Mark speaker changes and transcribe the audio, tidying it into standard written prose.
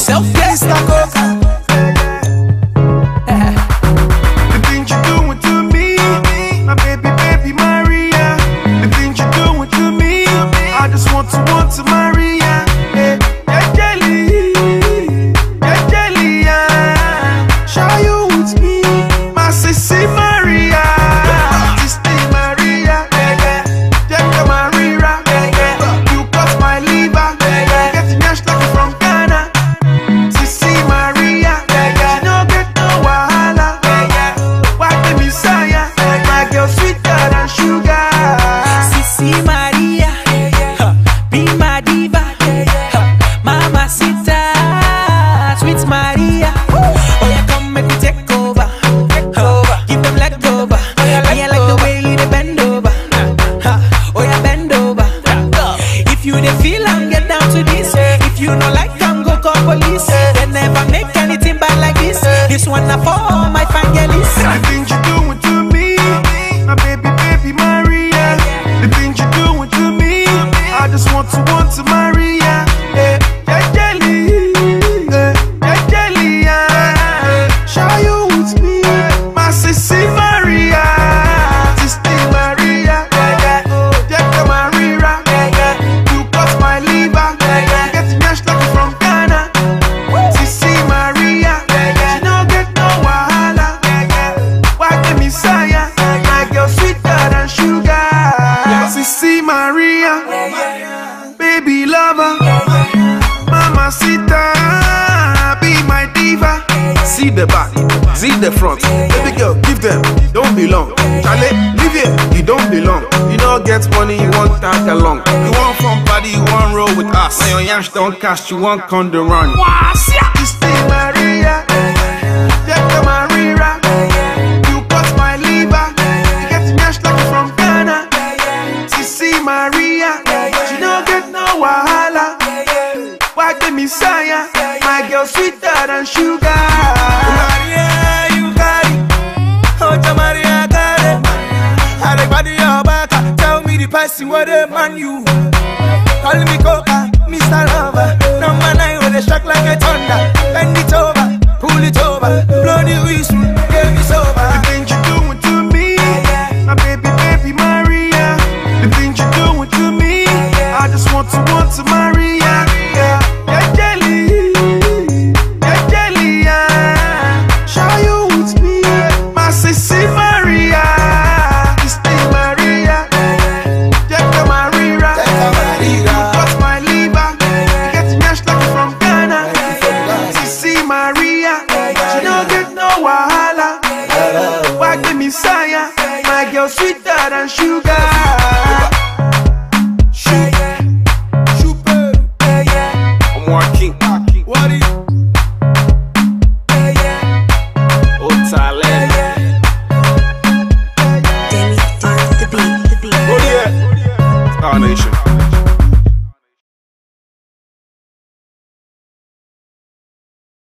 Speaker 1: yourself, yes.
Speaker 2: Mr. Coca. The things you doing to me, my baby, baby Maria. The things you doing to me, I just want to Maria. Yeah, jelly, yeah. Show you with me, my sissy Maria. Sissy Maria, yeah, Maria. You cut my liver, get nashed like you from Ghana. Sissy Maria, she no get no wahala. Why the Messiah, my girl sweeter than sugar.
Speaker 1: Sissy Maria, be my diva, mamacita, sweet Maria. Oh yeah, come make me take over, give them leg over. I like the way you dey bend over. Oh yeah, bend over. If you dey feel am, get down to this. If you no like am, go call police. They never make anything bad like this. This one na for all my fan girlies.
Speaker 2: The things you doing to me, my baby, baby Maria. The things you doing to me, I just want to Maria. Yeah, jelly, yeah. Show you with me, my sissy Maria. Sissy Maria, yeah, Maria. You cut my liver, get nashed like you from Ghana. Sissy Maria, she no get no wahala. Why the Messiah, my girl sweeter than sugar. Sissy Maria, baby lover, mamacita, be my diva. See the back, see the front. Baby girl, give them, don't belong. Charlie, leave here, you don't belong. You don't get money, you want tag along. You want from party, you want roll with us. When your yams don't cast, you want con the run. Sissy Maria, yeah, Maria. You cut my liver, you get nashed like you from Ghana. Sissy Maria, she don't get no wahala. Why the Messiah, my girl sweeter than sugar.
Speaker 3: Maria, you got it. Oh, Maria, got it. I like body your back. Tell me the person what they man you. Call me Coca, Mr. Lover. Number 9 with a shock like a thunder. Bend it over, pull it over, blow the whistle, get me sober.
Speaker 2: The things you doing to me, my baby, baby Maria. The things you doing to me, I just want to Maria. Yeah, jelly, yeah. Show you with me, my sissy Maria. Sissy Maria, yeah, Maria. You cut my liver, get nashed like you from Ghana. Sissy Maria, she don't get no wahala. Why the Messiah, my girl sweeter than sugar.